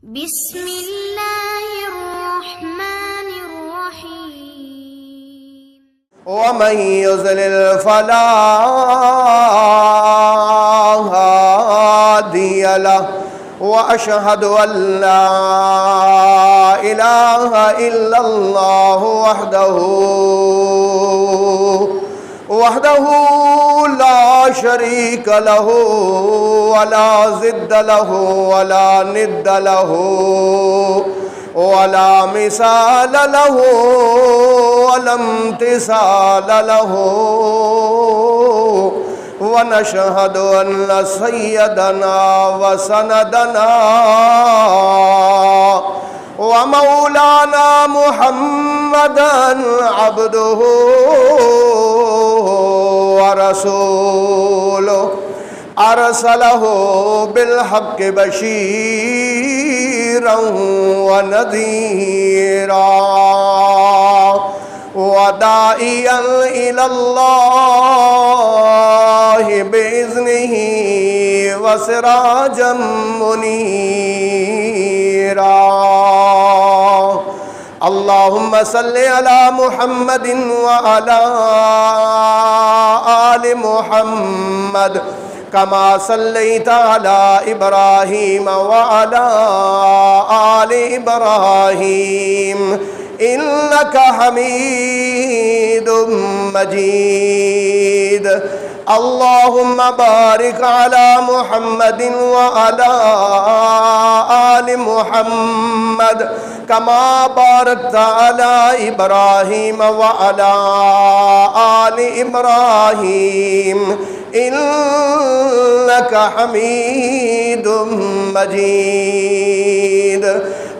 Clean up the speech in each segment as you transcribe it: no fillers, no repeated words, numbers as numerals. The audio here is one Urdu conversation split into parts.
بسم الله الرحمن الرحيم ومن يضلل فلا هادي له وأشهد أن لا إله إلا الله وحده لا شريك له ولا ضد له ولا ند له ولا مثال له ولا امتثال له ونشهد أن سيدنا وسندنا ومولانا محمدًا عبده ورسوله أرسله بالحق بشيرا ونذيرا وداعيا إلى الله بإذنه وسراجا منيرا اللهم صل على محمد وعلى آل محمد كما صليت على إبراهيم وعلى آل إبراهيم إنك حميد مجيد اللهم بارك على محمد وعلى آل محمد كما باركت على إبراهيم وعلى آل إبراهيم إنك حميد مجيد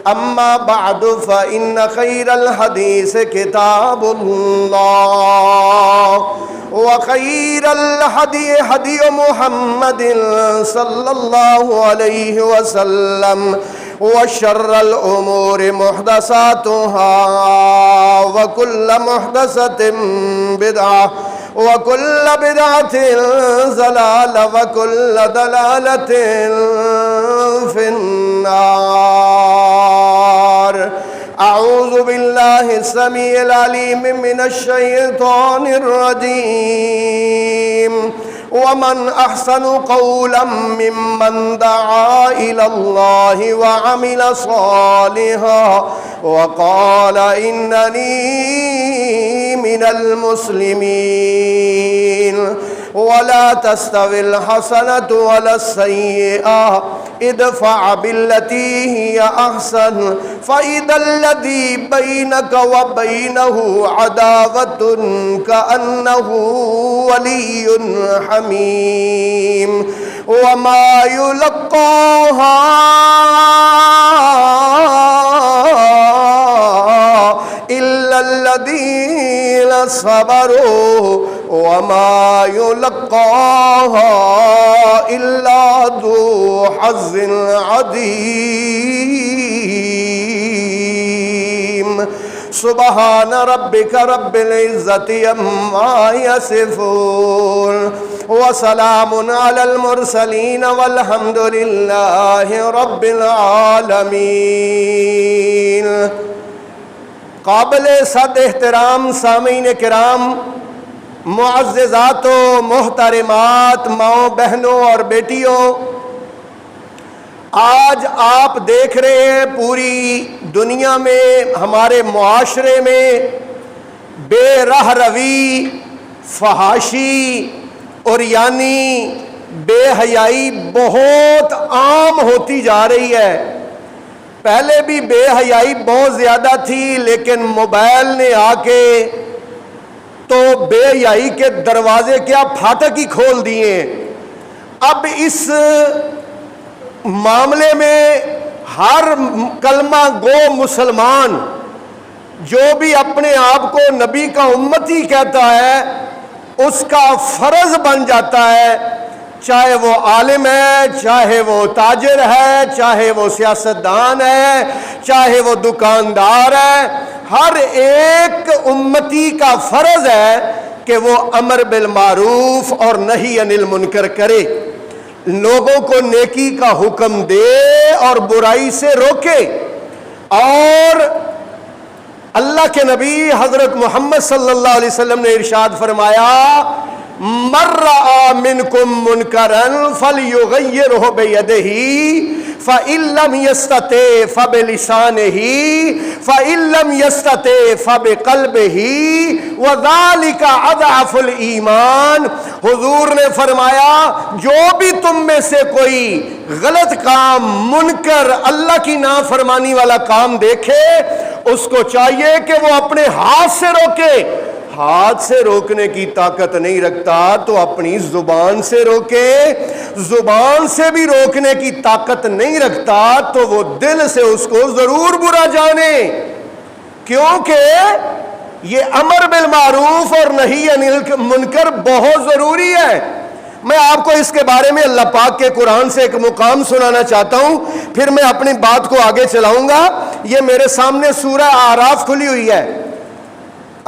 أما بعد فإن خير الحديث كتاب الله وخير الهدي هدي محمد صلى الله عليه وسلم وشر الأمور محدثاتها وكل محدثة بدعة وكل بدعة ضلالة وكل ضلالة في النار أعوذ بالله السميع العليم من الشيطان الرجيم ومن أحسن قولا ممن دعا إلى الله وعمل صالحا وقال إنني من المسلمين ولا تستوي الحسنة ولا السيئة ادفع بالتي هي أحسن فإذا الذي بينك وبينه عداوة كأنه ولي حميم وما يلقاها إلا الذين صبروا وما يلقاها إلا ذو حظ عظيم سبحان ربك رب العزة عما يصفون وسلام على المرسلين والحمد لله رب العالمين قابل صد احترام سامعین کرام، معززات و محترمات، ماؤں بہنوں اور بیٹیوں، آج آپ دیکھ رہے ہیں پوری دنیا میں، ہمارے معاشرے میں بے رہ روی، فحاشی اور یعنی بے حیائی بہت عام ہوتی جا رہی ہے۔ پہلے بھی بے حیائی بہت زیادہ تھی، لیکن موبائل نے آ کے تو بے حیائی کے دروازے کیا پھاٹک ہی کھول دیے۔ اب اس معاملے میں ہر کلمہ گو مسلمان جو بھی اپنے آپ کو نبی کا امتی کہتا ہے، اس کا فرض بن جاتا ہے، چاہے وہ عالم ہے، چاہے وہ تاجر ہے، چاہے وہ سیاستدان ہے، چاہے وہ دکاندار ہے، ہر ایک امتی کا فرض ہے کہ وہ امر بالمعروف اور نہی عن المنکر کرے۔ لوگوں کو نیکی کا حکم دے اور برائی سے روکے. اور اللہ کے نبی حضرت محمد صلی اللہ علیہ وسلم نے ارشاد فرمایا من رأى منکم منکرا فلیغیرہ بیدہ فإن لم يستطع فبلسانہ فإن لم يستطع فبقلبہ وذلک اضعف الایمان. حضور نے فرمایا جو بھی تم میں سے کوئی غلط کام، منکر، اللہ کی نافرمانی والا کام دیکھے، اس کو چاہیے کہ وہ اپنے ہاتھ سے روکے. ہاتھ سے روکنے کی طاقت نہیں رکھتا تو اپنی زبان سے روکے. زبان سے بھی روکنے کی طاقت نہیں رکھتا تو وہ دل سے اس کو ضرور برا جانے، کیونکہ یہ امر بالمعروف اور نہی عن المنکر بہت ضروری ہے. میں آپ کو اس کے بارے میں اللہ پاک کے قرآن سے ایک مقام سنانا چاہتا ہوں، پھر میں اپنی بات کو آگے چلاؤں گا. یہ میرے سامنے سورہ اعراف کھلی ہوئی ہے.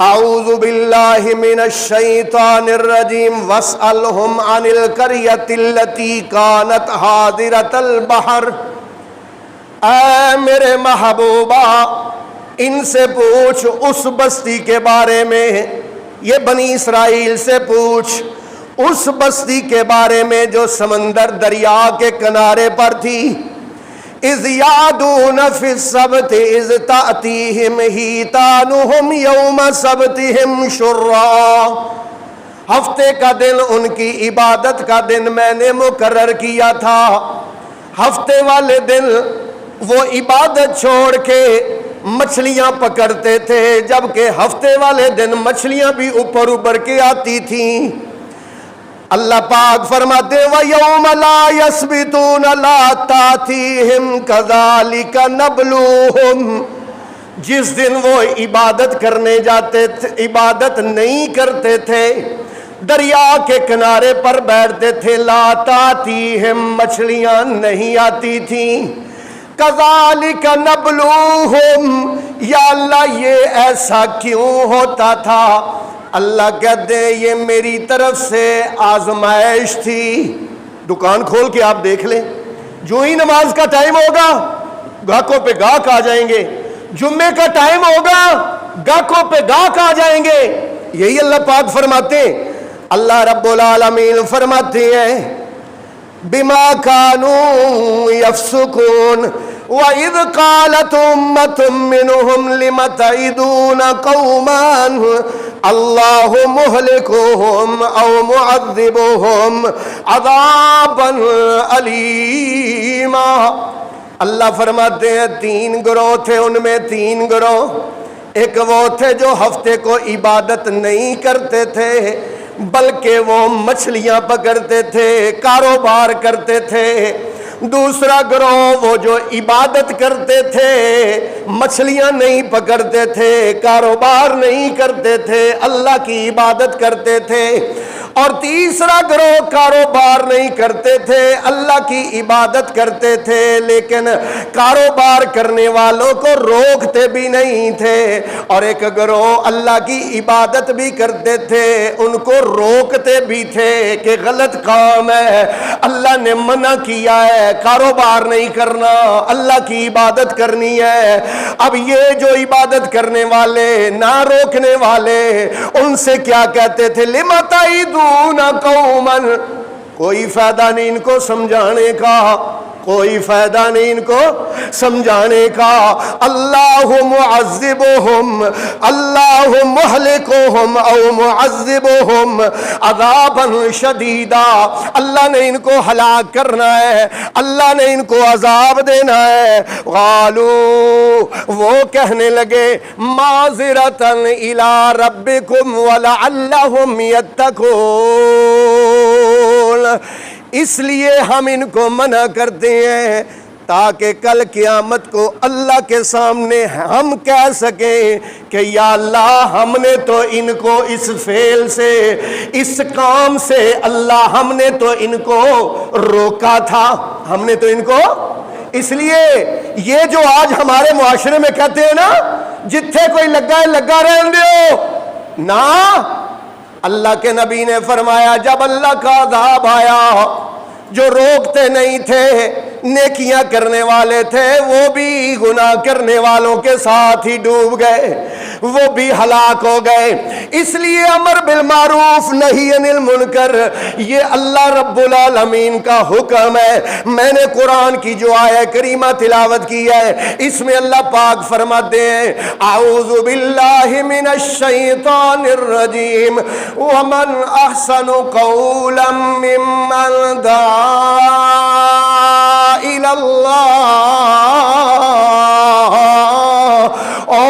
اعوذ باللہ من الشیطان الرجیم واسألہم عن القریۃ التی کانت حاضرۃ البحر. اے میرے محبوبہ ان سے پوچھ اس بستی کے بارے میں، یہ بنی اسرائیل سے پوچھ اس بستی کے بارے میں جو سمندر دریا کے کنارے پر تھی. اذ یعدون فی السبت اذ تأتیہم حیتانہم یوم سبتہم شرعا. ہفتے کا دن ان کی عبادت کا دن میں نے مقرر کیا تھا. ہفتے والے دن وہ عبادت چھوڑ کے مچھلیاں پکڑتے تھے، جبکہ ہفتے والے دن مچھلیاں بھی اوپر ابھر کے آتی تھیں. اللہ پاک فرماتے وَيَوْمَ لَا يَسْبِتُونَ لَا تَأْتِيهِمْ كَذَلِكَ نَبْلُوهُمْ. جس دن وہ عبادت کرنے جاتے تھے، عبادت نہیں کرتے تھے، دریا کے کنارے پر بیٹھتے تھے، لا تَأْتِيهِمْ مچھلیاں نہیں آتی تھیں. كَذَلِكَ نَبْلُوهُمْ یا اللہ یہ ایسا کیوں ہوتا تھا؟ اللہ کہتے ہیں یہ میری طرف سے آزمائش تھی. دکان کھول کے آپ دیکھ لیں، جو ہی نماز کا ٹائم ہوگا گاہکوں پہ گاہک آ جائیں گے، جمعے کا ٹائم ہوگا گاہکوں پہ گاہک آ جائیں گے. یہی اللہ پاک فرماتے ہیں. اللہ رب العالمین فرماتے ہیں بما كانوا يفسقون وَإِذْ قَالَتْ أُمَّةٌ مِّنْهُمْ لِمَ تَعِظُونَ قَوْمًا اللَّهُ مُهْلِكُهُمْ أَوْ مُعَذِّبُهُمْ عَذَابًا أَلِيمًا. اللہ فرماتے ہیں تین گروہ تھے، ان میں تین گروہ. ایک وہ تھے جو ہفتے کو عبادت نہیں کرتے تھے بلکہ وہ مچھلیاں پکڑتے تھے، کاروبار کرتے تھے. دوسرا گروہ وہ جو عبادت کرتے تھے، مچھلیاں نہیں پکڑتے تھے، کاروبار نہیں کرتے تھے، اللہ کی عبادت کرتے تھے. اور تیسرا گروہ کاروبار نہیں کرتے تھے، اللہ کی عبادت کرتے تھے، لیکن کاروبار کرنے والوں کو روکتے بھی نہیں تھے. اور ایک گروہ اللہ کی عبادت بھی کرتے تھے، ان کو روکتے بھی تھے کہ غلط کام ہے، اللہ نے منع کیا ہے، کاروبار نہیں کرنا، اللہ کی عبادت کرنی ہے. اب یہ جو عبادت کرنے والے، نہ روکنے والے، ان سے کیا کہتے تھے لِمَ تَعِظُونَ قَوْمًا. کوئی فائدہ نہیں ان کو سمجھانے کا، کوئی فائدہ نہیں ان کو سمجھانے کا. اللہ معذبہم، اللہ مہلکہم او معذبہم عذابا شدیدا. اللہ نے ان کو ہلاک کرنا ہے، اللہ نے ان کو عذاب دینا ہے. قالو وہ کہنے لگے معذرۃ الی ربکم ولعلہم یتقون. اس لیے ہم ان کو منع کرتے ہیں تاکہ کل قیامت کو اللہ کے سامنے ہم کہہ سکیں کہ یا اللہ ہم نے تو ان کو اس فعل سے، اس کام سے، اللہ ہم نے تو ان کو روکا تھا، ہم نے تو ان کو. اس لیے یہ جو آج ہمارے معاشرے میں کہتے ہیں نا جتھے کوئی لگا ہے لگا رہن دیو، نہ. اللہ کے نبی نے فرمایا جب اللہ کا عذاب آیا جو روکتے نہیں تھے نیکیاں کرنے والے تھے وہ بھی گناہ کرنے والوں کے ساتھ ہی ڈوب گئے، وہ بھی ہلاک ہو گئے۔ اس لیے امر بالمعروف نہی عن المنکر یہ اللہ رب العالمین کا حکم ہے۔ میں نے قرآن کی جو آیہ کریمہ تلاوت کی ہے اس میں اللہ پاک فرماتے ہیں اعوذ باللہ من الشیطان الرجیم ومن احسن قولا ممن دعا الی اللہ۔ او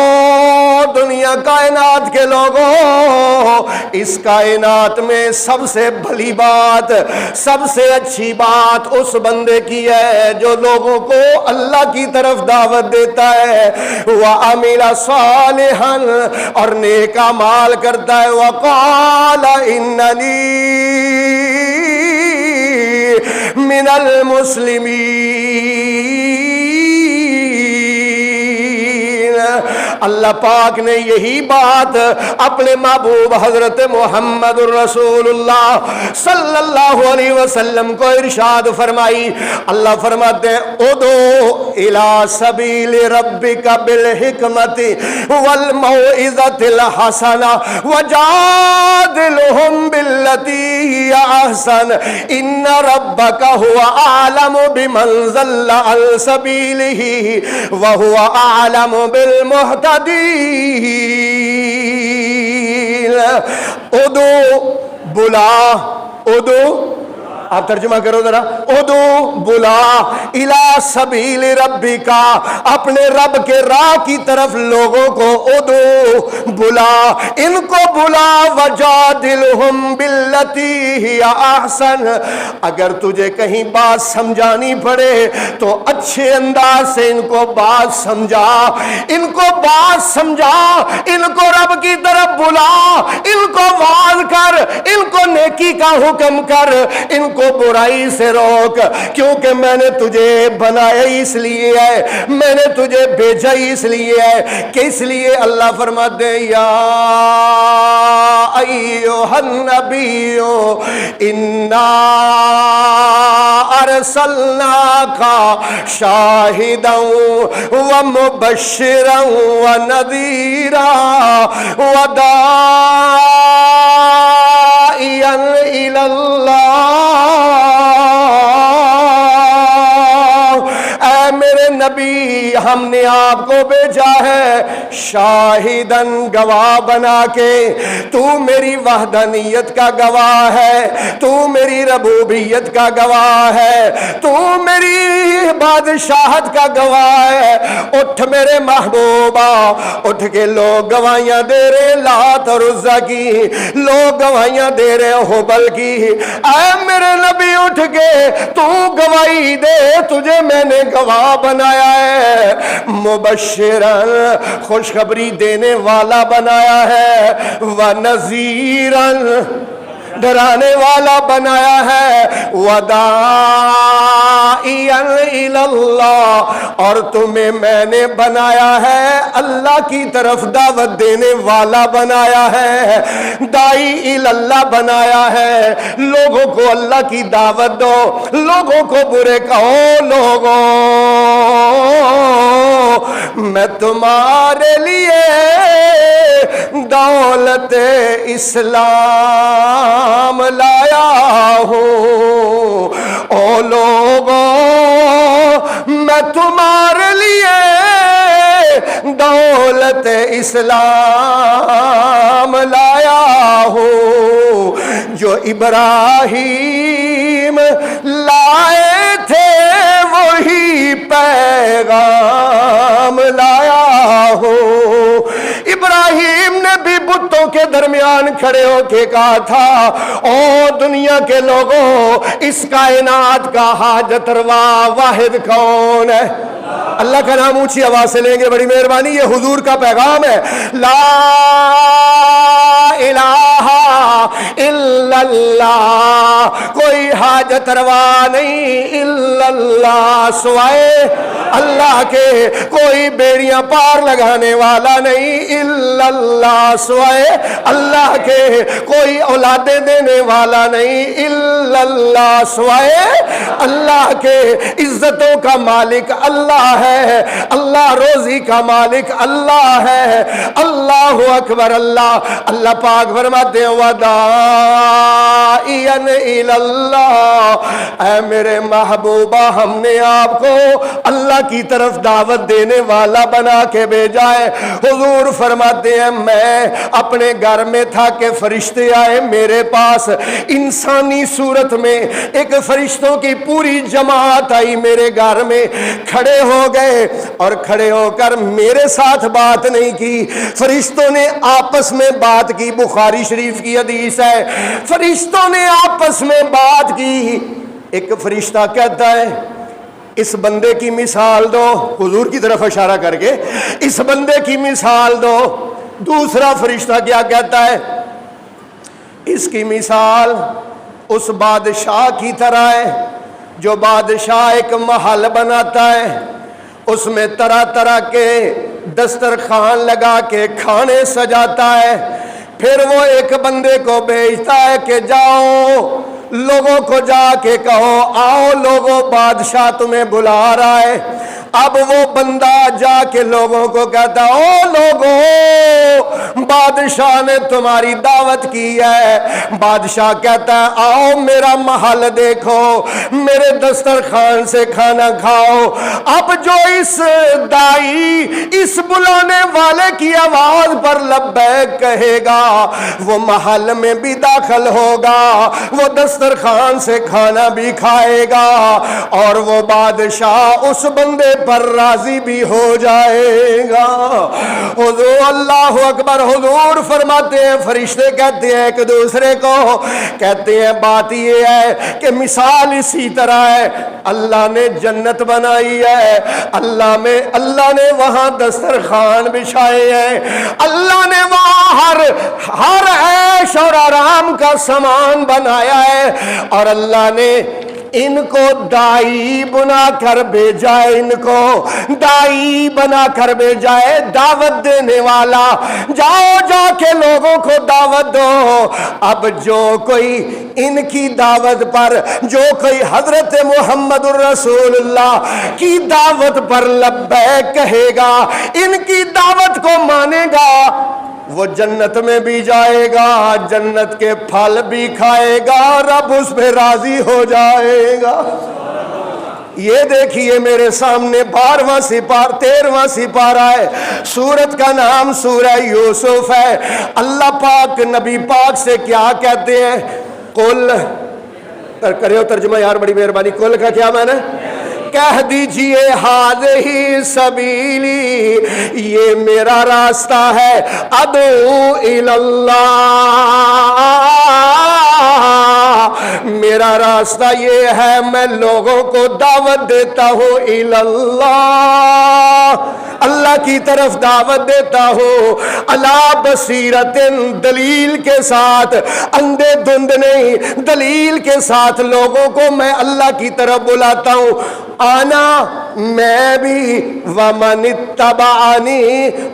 دنیا کائنات کے لوگوں، اس کائنات میں سب سے بھلی بات، سب سے اچھی بات اس بندے کی ہے جو لوگوں کو اللہ کی طرف دعوت دیتا ہے، وَعَمِلَ صَالِحًا اور نیک اعمال کرتا ہے، وَقَالَ إِنَّنِي مِنَ الْمُسْلِمِينَ۔ اللہ پاک نے یہی بات اپنے محبوب حضرت محمد الرسول اللہ صلی اللہ علیہ وسلم کو ارشاد فرمائی۔ اللہ فرماتے ہیں ادعو الی سبیل ربک بالحکمت والموعظۃ الحسنہ وجادلہم باللتی ہی احسن ان ربک هو اعلم بمن ضل عن سبیلہ وهو اعلم بالمہتدین۔ ادو بلا، ادو آپ ترجمہ کرو ذرا، ادو بلا الی سبیل ربکا، اپنے رب کے راہ کی طرف لوگوں کو ادو بلا، ان کو بلا، وجادلہم باللتی ہی احسن، اگر تجھے کہیں بات سمجھانی پڑے تو اچھے انداز سے ان کو بات سمجھا، ان کو بات سمجھا، ان کو رب کی طرف بلا، ان کو واعظ کر، ان کو نیکی کا حکم کر، ان کو برائی سے روک، کیونکہ میں نے تجھے بنایا اس لیے ہے، میں نے تجھے بھیجا اس لیے ہے کہ اس لیے اللہ فرماتے ہیں یا ایھا النبی انا ارسلناک شاہدا ومبشرا ونذیرا وداعیا الی اللہ۔ اے میرے نبی، ہم نے آپ کو بھیجا ہے شاہدن، گواہ بنا کے، تو میری وحدانیت کا گواہ ہے، تو میری ربوبیت کا گواہ ہے، تو میری بادشاہت کا گواہ ہے۔ اٹھ میرے محبوبہ، اٹھ کے لوگ گواہیاں دے رہے لات اور عزا کی، لوگ گواہیاں دے رہے حبل کی، اے میرے نبی اٹھ کے تو گواہی دے، تجھے میں نے گواہ بنایا ہے، مبشرن، خوشخبری دینے والا بنایا ہے، ونذیرن، ڈرانے والا بنایا ہے، وداعیا الی اللہ، اور تمہیں میں نے بنایا ہے اللہ کی طرف دعوت دینے والا بنایا ہے، دائی الی اللہ بنایا ہے، لوگوں کو اللہ کی دعوت دو، لوگوں کو برے کہو، لوگوں میں تمہارے لیے دولت اسلام لایا ہوں، او لوگوں میں تمہارے لیے دولت اسلام لایا ہوں، جو ابراہیم لائے تھے وہی پیغام لایا ہوں۔ ابراہیم نے بھی بتوں کے درمیان کھڑے ہو کے کہا تھا او دنیا کے لوگوں، اس کائنات کا حاجت روا واحد کون ہے؟ اللہ کا نام اونچی آواز سے لیں گے، بڑی مہربانی، یہ حضور کا پیغام ہے، لا الہ الا اللہ، کوئی حاجت روا نہیں الا اللہ، سوائے اللہ کے، کوئی بیڑیاں پار لگانے والا نہیں الا اللہ، سوائے سوائے اللہ کے، کوئی اولادیں دینے والا نہیں الا اللہ سوائے اللہ کے، عزتوں کا مالک اللہ ہے، اللہ روزی کا مالک اللہ ہے، اللہ اکبر اللہ۔ اللہ پاک فرماتے ہیں وداعیا الی اللہ، اے میرے محبوبہ ہم نے آپ کو اللہ کی طرف دعوت دینے والا بنا کے بھیجا ہے۔ حضور فرماتے ہیں میں اپنے گھر میں تھا کہ فرشتے آئے میرے پاس، انسانی صورت میں ایک فرشتوں کی پوری جماعت آئی میرے گھر میں، کھڑے ہو گئے اور کھڑے ہو کر میرے ساتھ بات نہیں کی، فرشتوں نے آپس میں بات کی۔ بخاری شریف کی حدیث ہے، فرشتوں نے آپس میں بات کی۔ ایک فرشتہ کہتا ہے اس بندے کی مثال دو، حضور کی طرف اشارہ کر کے اس بندے کی مثال دو۔ دوسرا فرشتہ کیا کہتا ہے؟ اس کی مثال اس بادشاہ کی طرح ہے جو بادشاہ ایک محل بناتا ہے، اس میں طرح طرح کے دسترخوان لگا کے کھانے سجاتا ہے، پھر وہ ایک بندے کو بھیجتا ہے کہ جاؤ لوگوں کو جا کے کہو آؤ لوگوں بادشاہ تمہیں بلا رہا ہے۔ اب وہ بندہ جا کے لوگوں کو کہتا او لوگوں بادشاہ نے تمہاری دعوت کی ہے۔ بادشاہ کہتا ہے آؤ میرا محل دیکھو، میرے دسترخوان سے کھانا کھاؤ۔ اب جو اس دائی اس بلانے والے کی آواز پر لبیک کہے گا وہ محل میں بھی داخل ہوگا، وہ دسترخوان سے کھانا بھی کھائے گا اور وہ بادشاہ اس بندے پر راضی بھی ہو جائے گا۔ حضور اللہ اکبر، حضور فرماتے ہیں فرشتے کہتے ہیں ایک دوسرے کو، کہتے ہیں بات یہ ہے کہ مثال اسی طرح ہے، اللہ نے جنت بنائی ہے، اللہ نے وہاں دسترخوان بچھائے ہیں، اللہ نے وہاں ہر عیش اور آرام کا سامان بنایا ہے، اور اللہ نے ان کو دائی بنا کر بھیجا ہے، ان کو دائی بنا کر بھیجا ہے، دعوت دینے والا۔ جاؤ جا کے لوگوں کو دعوت دو۔ اب جو کوئی ان کی دعوت پر، جو کوئی حضرت محمد الرسول اللہ کی دعوت پر لبیک کہے گا، ان کی دعوت کو مانے گا، وہ جنت میں بھی جائے گا، جنت کے پھل بھی کھائے گا، رب اس پہ راضی ہو جائے گا۔ یہ دیکھیے میرے سامنے 13واں سپارہ ہے، سورت کا نام سورہ یوسف ہے۔ اللہ پاک نبی پاک سے کیا کہتے ہیں؟ قل کرو ترجمہ یار بڑی مہربانی، قل کا کیا معنی ہے؟ کہہ دیجئے ہذہ سبیلی، یہ میرا راستہ ہے، ادعو الی اللہ، میرا راستہ یہ ہے میں لوگوں کو دعوت دیتا ہوں الی اللہ، اللہ کی طرف دعوت دیتا ہوں، علی بصیرت، دلیل کے ساتھ، اندھے دھند نہیں، دلیل کے ساتھ لوگوں کو میں اللہ کی طرف بلاتا ہوں۔ آنا میں بھی، ومن اتبعنی،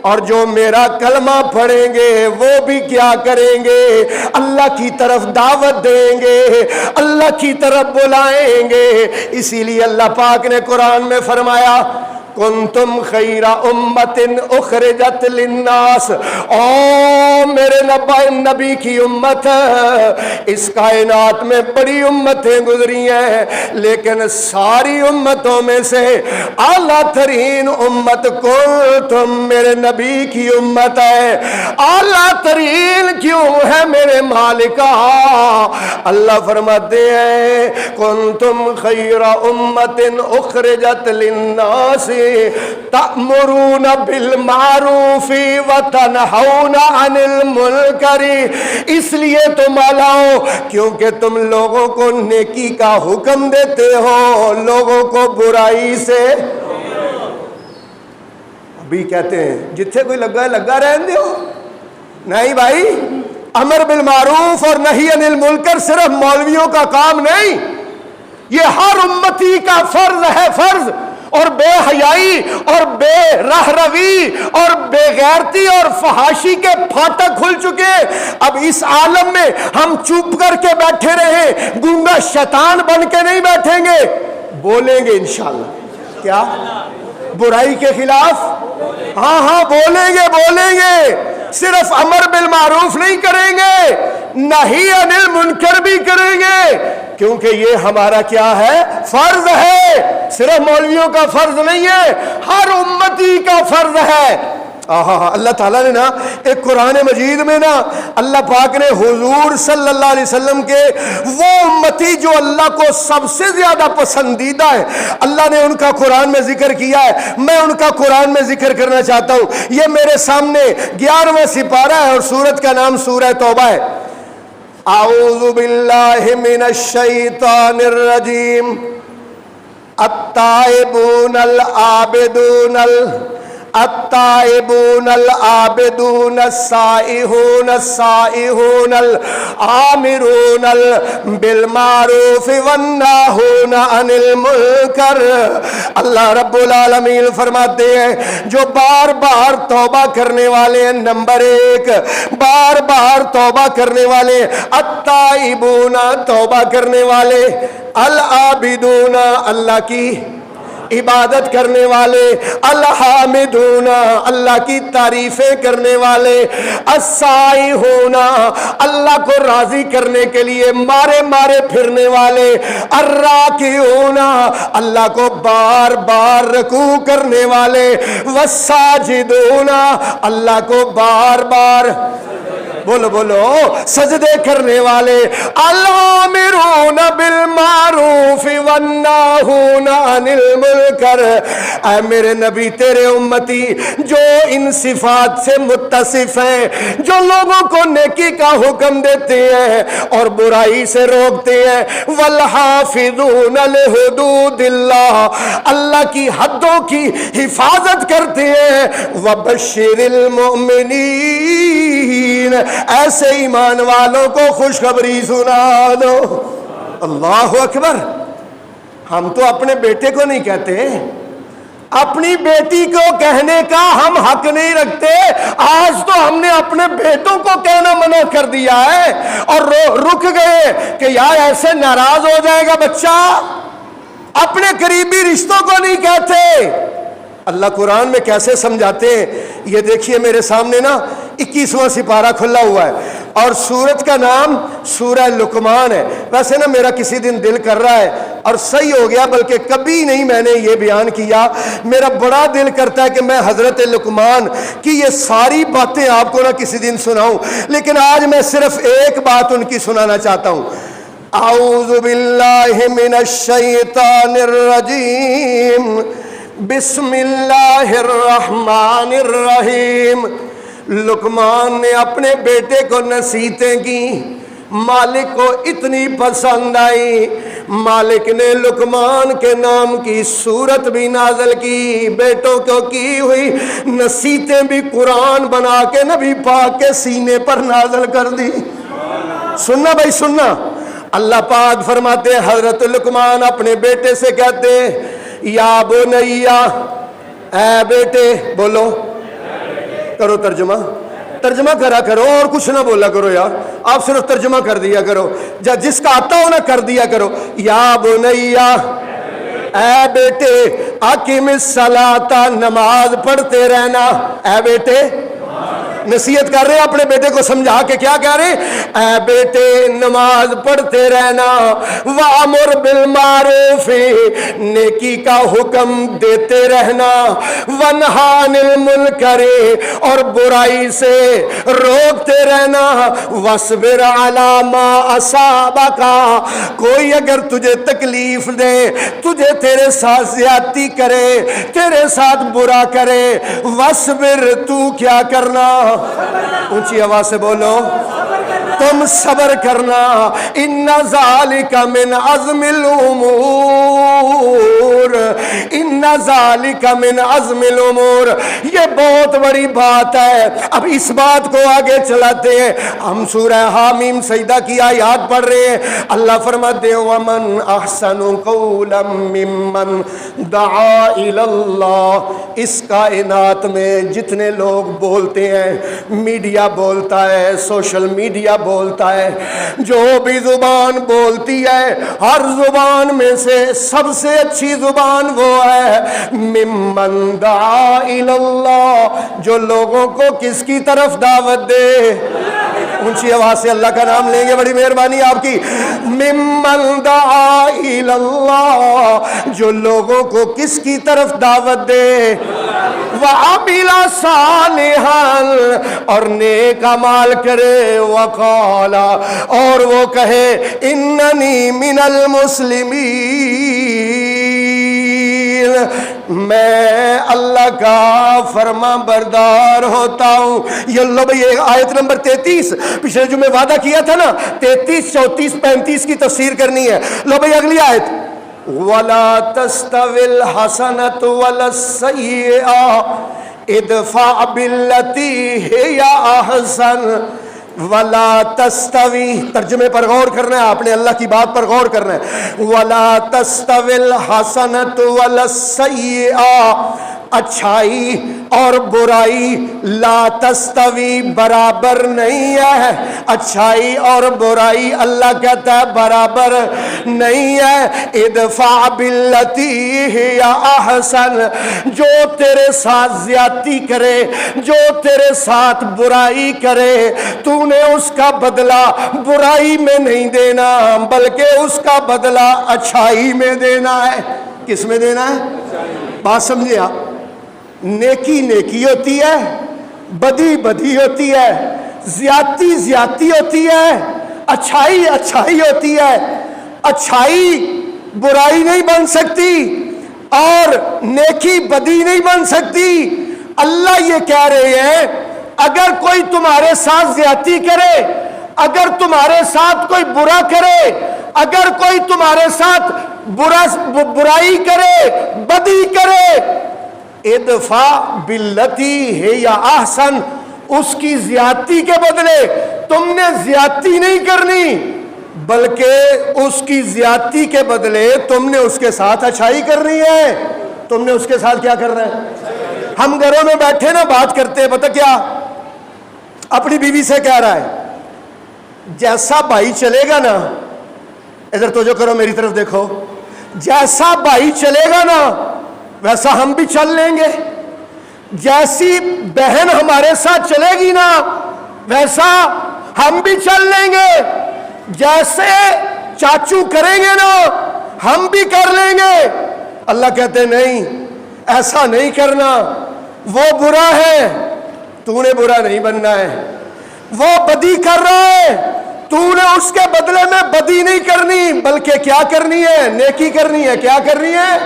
اور جو میرا کلمہ پڑھیں گے وہ بھی کیا کریں گے؟ اللہ کی طرف دعوت دیں گے، اللہ کی طرف بلائیں گے۔ اسی لیے اللہ پاک نے قرآن میں فرمایا کنتم خیر امت اخرجت للناس، او میرے نبی کی امت، اس کائنات میں بڑی امتیں گزری ہیں لیکن ساری امتوں میں سے اعلیٰ ترین امت کنتم میرے نبی کی امت ہے۔ اعلیٰ ترین کیوں ہے میرے مالکا؟ اللہ فرماتے ہیں کنتم خیر امت اخرجت للناس تأمرون بالمعروف وتنہون عن المنکر، اس لیے تم الاؤ کیونکہ تم لوگوں کو نیکی کا حکم دیتے ہو، لوگوں کو برائی سے۔ ابھی کہتے ہیں جتھے کوئی لگا رہن دیو، نہیں بھائی، امر بالمعروف اور نہی عن المنکر صرف مولویوں کا کام نہیں، یہ ہر امتی کا فرض ہے، فرض۔ اور بے حیائی اور بے راہ روی اور بے غیرتی اور فحاشی کے پھاٹک کھل چکے. اب اس عالم میں ہم چپ کر کے بیٹھے رہے, گونگا شیطان بن کے نہیں بیٹھیں گے, بولیں گے انشاءاللہ. کیا برائی کے خلاف؟ ہاں بولیں گے. صرف امر بالمعروف نہیں کریں گے, نہی عن المنکر بھی کریں گے, کیونکہ یہ ہمارا کیا ہے؟ فرض ہے. صرف مولویوں کا فرض نہیں ہے, ہر امتی کا فرض ہے. اللہ تعالیٰ نے نا ایک قرآن مجید میں نا اللہ پاک نے حضور صلی اللہ علیہ وسلم کے وہ امتی جو اللہ کو سب سے زیادہ پسندیدہ ہے, اللہ نے ان کا قرآن میں ذکر کیا ہے. میں ان کا قرآن میں ذکر کرنا چاہتا ہوں. یہ میرے سامنے 11واں سپارہ ہے اور سورت کا نام سورہ توبہ ہے. اعوذ باللہ من الشیطان الرجیم. التائبون العابدون التائبون العابدون السائحون السائحون الآمرون بالمعروف والناہون عن المنکر. اللہ رب العالمین فرماتے ہیں جو بار بار توبہ کرنے والے ہیں, نمبر 1 بار بار توبہ کرنے والے, التائبون توبہ کرنے والے, العابدون اللہ کی عبادت کرنے والے, الحامدون اللہ کی تعریفیں کرنے والے, السائحون اللہ کو راضی کرنے کے لیے مارے مارے پھرنے والے, الراکعون اللہ کو بار بار رکوع کرنے والے, والساجدون اللہ کو بار بار بولو سجدے کرنے والے, الآمرون بالمعروف والناہون عن المنکر. اے میرے نبی تیرے امتی جو ان صفات سے متصف ہیں, جو لوگوں کو نیکی کا حکم دیتے ہیں اور برائی سے روکتے ہیں, والحافظون لحدود اللہ اللہ کی حدوں کی حفاظت کرتے ہیں, وبشر المؤمنین ایسے ایمان والوں کو خوشخبری سنا دو. اللہ اکبر. ہم تو اپنے بیٹے کو نہیں کہتے, اپنی بیٹی کو کہنے کا ہم حق نہیں رکھتے. آج تو ہم نے اپنے بیٹوں کو کہنا منع کر دیا ہے اور رک گئے کہ یار ایسے ناراض ہو جائے گا بچہ. اپنے قریبی رشتوں کو نہیں کہتے. اللہ قرآن میں کیسے سمجھاتے ہیں یہ دیکھیے میرے سامنے نا 21واں سپارہ کھلا ہوا ہے اور سورت کا نام سورہ لقمان ہے. ویسے نا میرا کسی دن دل کر رہا ہے اور صحیح ہو گیا, بلکہ کبھی نہیں میں نے یہ بیان کیا, میرا بڑا دل کرتا ہے کہ میں حضرت لقمان کی یہ ساری باتیں آپ کو نہ کسی دن سناؤں, لیکن آج میں صرف ایک بات ان کی سنانا چاہتا ہوں. اعوذ باللہ من الشیطان الرجیم, بسم اللہ الرحمن الرحیم. لقمان نے اپنے بیٹے کو نصیحتیں کی, مالک کو اتنی پسند آئی, مالک نے لقمان کے نام کی سورت بھی نازل کی, بیٹوں کو کی ہوئی نصیحتیں بھی قرآن بنا کے نبی پاک کے سینے پر نازل کر دی. سننا بھائی سننا. اللہ پاک فرماتے ہیں حضرت لقمان اپنے بیٹے سے کہتے ہیں یا بنیا, اے بیٹے, بولو کرو ترجمہ کرا کرو اور کچھ نہ بولا کرو یار, آپ صرف ترجمہ کر دیا کرو, جس کا آتا ہو نہ کر دیا کرو. یا بنیا, اے بیٹے, اقیم الصلاۃ نماز پڑھتے رہنا. اے بیٹے نصیحت کر رہے ہیں اپنے بیٹے کو سمجھا کے, کیا کہہ رہے ہیں؟ اے بیٹے نماز پڑھتے رہنا, وَأَمُرْ بِالْمَعْرُوفِ نیکی کا حکم دیتے رہنا, وَانْهَ عَنِ الْمُنْكَرِ اور برائی سے روکتے رہنا, وَاصْبِرْ عَلَىٰ مَا أَصَابَكَ کوئی اگر تجھے تکلیف دے, تجھے تیرے ساتھ زیادتی کرے, تیرے ساتھ برا کرے, وَاصْبِرْ تو کیا کرنا, اونچی آواز سے بولو, تم صبر کرنا، ان ذالک من عزم الامور، ان ذالک من عزم الامور، یہ بہت بڑی بات ہے۔ اب اس بات کو آگے چلاتے ہیں، ہم سورہ حامیم سجدہ کی آیات پڑھ رہے ہیں، اللہ فرماتے ہیں ومن احسن قولا ممن دعا الی اللہ۔ اس کائنات میں جتنے لوگ بولتے ہیں، میڈیا بولتا ہے، سوشل میڈیا بولتا ہے، جو بھی زبان بولتی ہے، ہر زبان میں سے سب سے اچھی زبان وہ ہے ممن دعا الی اللہ، جو لوگوں کو کس کی طرف دعوت دے۔ اونچی آواز سے اللہ کا نام لیں گے، بڑی مہربانی آپ کی۔ ممن دعا الی اللہ، جو لوگوں کو کس کی طرف دعوت دے، وعمل صالحا، اور نیک اعمال کرے، وقال، اور وہ کہے اننی من المسلمین، میں اللہ کا فرما بردار ہوتا ہوں۔ یہ لو بھئی آیت نمبر 33، پچھلے جمعے وعدہ کیا تھا نا 33، 34، 35 کی تفسیر کرنی ہے۔ لو بھئی اگلی آیت، وَلَا تَسْتَوِي الْحَسَنَةُ وَلَا السَّيِّئَةُ اِدْفَعْ بِالَّتِي هِيَ أَحْسَنُ وَلَا تَسْتَوِي، ترجمے پر غور کرنا ہے آپ نے، اللہ کی بات پر غور کرنا ہے۔ وَلَا تَسْتَوِي الْحَسَنَةُ وَلَا السَّيِّئَةُ، اچھائی اور برائی لا تستوی، برابر نہیں ہے۔ اچھائی اور برائی اللہ کہتا ہے برابر نہیں ہے۔ ادفع باللتی ہی احسن، جو تیرے ساتھ زیادتی کرے، جو تیرے ساتھ برائی کرے، تو نے اس کا بدلہ برائی میں نہیں دینا، بلکہ اس کا بدلہ اچھائی میں دینا ہے۔ کس میں دینا ہے؟ بات سمجھے آپ؟ نیکی نیکی ہوتی ہے، بدی بدی ہوتی ہے، زیادتی زیادتی ہوتی ہے، اچھائی اچھائی ہوتی ہے۔ اچھائی برائی نہیں بن سکتی اور نیکی بدی نہیں بن سکتی۔ اللہ یہ کہہ رہے ہیں اگر کوئی تمہارے ساتھ زیادتی کرے، اگر تمہارے ساتھ کوئی برا کرے، اگر کوئی تمہارے ساتھ برائی کرے، بدی کرے، ادفع باللتی ہی احسن، اس کی زیادتی کے بدلے تم نے زیادتی نہیں کرنی، بلکہ اس کی زیادتی کے بدلے تم نے اس کے ساتھ اچھائی کرنی ہے۔ تم نے اس کے ساتھ کیا کرنا ہے؟ ہم گھروں میں بیٹھے نا بات کرتے ہیں، پتہ کیا اپنی بیوی سے کہہ رہا ہے، جیسا بھائی چلے گا نا، ادھر توجہ کرو میری طرف دیکھو، جیسا بھائی چلے گا نا ویسا ہم بھی چل لیں گے، جیسی بہن ہمارے ساتھ چلے گی نا ویسا ہم بھی چل لیں گے، جیسے چاچو کریں گے نا ہم بھی کر لیں گے۔ اللہ کہتے نہیں، ایسا نہیں کرنا، وہ برا ہے، تو نے برا نہیں بننا ہے۔ وہ بدی کر رہا ہے، تو نے اس کے بدلے میں بدی نہیں کرنی، بلکہ کیا کرنی ہے؟ نیکی کرنی ہے۔ کیا کرنی ہے؟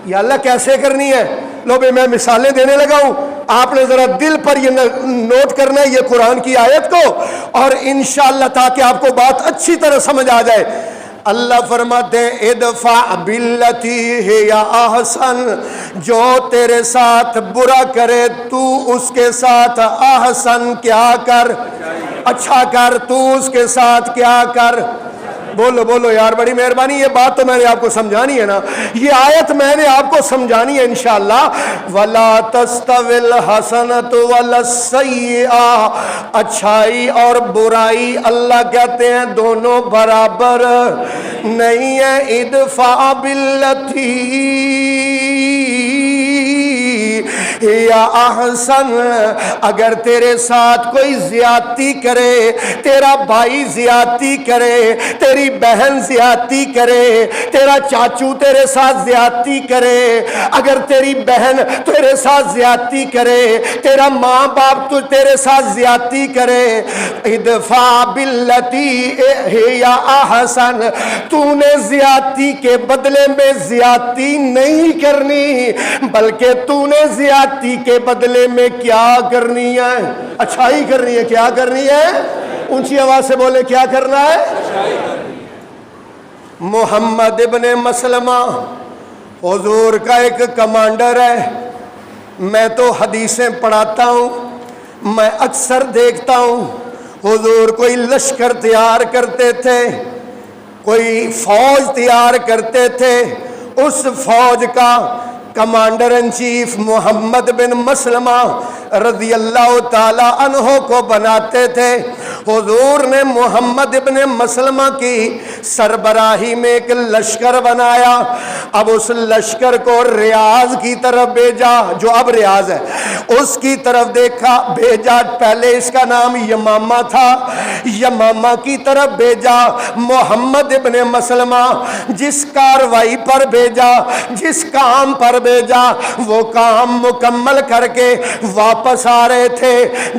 یا اللہ کیسے کرنی ہے؟ لو بھئی میں مثالیں دینے لگا ہوں، آپ نے ذرا دل پر یہ نوٹ کرنا ہے یہ قرآن کی آیت کو، اور انشاءاللہ تاکہ آپ کو بات اچھی طرح سمجھ آ جائے۔ اللہ فرماتے ہیں ادفع باللتی ہی احسن، جو تیرے ساتھ برا کرے تو اس کے ساتھ احسن کیا کر؟ اچھا کر۔ تو اس کے ساتھ کیا کر؟ بولو بولو یار، بڑی مہربانی، یہ بات تو میں نے آپ کو سمجھانی ہے نا، یہ آیت میں نے آپ کو سمجھانی ہے انشاءاللہ۔ وَلَا تَسْتَوِي الْحَسَنَةُ وَلَا السَّيِّئَةُ، اچھائی اور برائی اللہ کہتے ہیں دونوں برابر نہیں ہے۔ ادفع باللتی یا احسن، اگر تیرے ساتھ کوئی زیادتی کرے، تیرا بھائی زیادتی کرے، تیری بہن زیادتی کرے، تیرا چاچو تیرے ساتھ زیادتی کرے، اگر تیری بہن تیرے ساتھ زیادتی کرے، تیرا ماں باپ تو تیرے ساتھ زیادتی کرے، ادفع باللتی یا احسن، تو نے زیادتی کے بدلے میں زیادتی نہیں کرنی، بلکہ تو نے زیادتی کے بدلے میں کیا کرنی ہے؟ اچھائی کرنی ہے۔ کیا کرنی ہے؟ اونچی آواز سے بولے کیا کرنا ہے؟ محمد ابن مسلمہ حضور کا ایک کمانڈر ہے. میں تو حدیثیں پڑھاتا ہوں، میں اکثر دیکھتا ہوں حضور کوئی لشکر تیار کرتے تھے، کوئی فوج تیار کرتے تھے، اس فوج کا کمانڈر ان چیف محمد بن مسلمہ رضی اللہ تعالی عنہ کو بناتے تھے. حضور نے محمد بن مسلمہ کی سربراہی میں ایک لشکر بنایا. اب اس لشکر کو ریاض کی طرف بھیجا، جو اب ریاض ہے اس کی طرف بھیجا. پہلے اس کا نام یمامہ تھا، یمامہ کی طرف بھیجا. محمد بن مسلمہ جس کاروائی پر بھیجا، جس کام پر بھیجا، وہ کام مکمل کر کے واپس آ رہے تھے.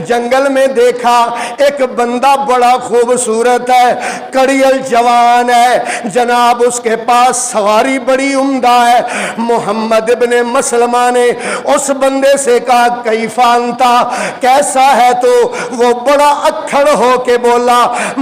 جنگل میں دیکھا ایک بندہ بڑا خوبصورت ہے، کڑیل جوان ہے جناب، اس کے پاس سواری بڑی عمدہ ہے. محمد ابن مسلمہ نے اس بندے سے کہا کیفا انتا، کیسا ہے تو؟ وہ بڑا اکھڑ ہو کے بولا،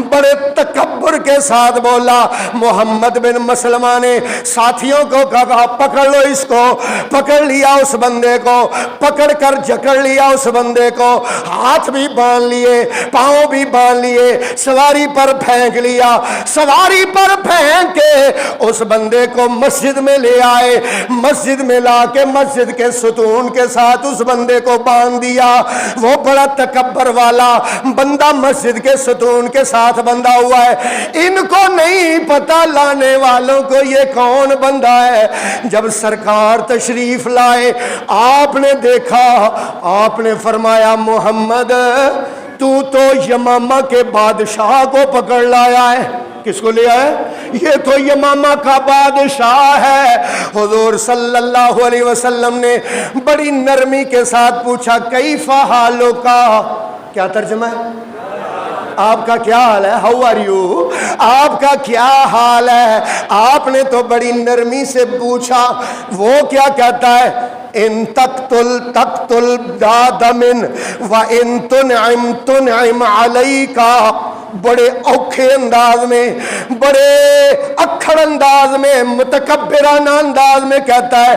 بڑے تکبر کے ساتھ بولا. محمد بن مسلمہ نے ساتھیوں کو کہا پکڑ لو اس کو. پکڑ لیا اس بندے کو، پکڑ کر جکڑ لیا اس بندے کو، ہاتھ بھی باندھ لیے، پاؤں بھی باندھ لیے، سواری پر پھینک لیا. سواری پر پھینک کے اس بندے کو مسجد میں لے آئے. مسجد میں لا کے مسجد کے ستون کے ساتھ اس بندے کو باندھ دیا. وہ بڑا تکبر والا بندہ مسجد کے ستون کے ساتھ بندھا ہوا ہے. ان کو نہیں پتا لانے والوں کو یہ کون بندہ ہے. جب سرکار تشریف لائے آپ نے دیکھا، آپ نے فرمایا محمد تو یمامہ کے بادشاہ کو پکڑ لایا ہے. کس کو لیا ہے؟ یہ تو یمامہ کا بادشاہ ہے. حضور صلی اللہ علیہ وسلم نے بڑی نرمی کے ساتھ پوچھا کیفا حالو کا، کیا ترجمہ ہے؟ آپ کا کیا حال ہے؟ ہاؤ آر یو، آپ کا کیا حال ہے؟ آپ نے تو بڑی نرمی سے پوچھا. وہ کیا کہتا ہے؟ ان تقتل دادمن و ان تنعم علیکا. بڑے اوکھے انداز میں، بڑے اکھڑ انداز میں، متکبرانہ انداز میں کہتا ہے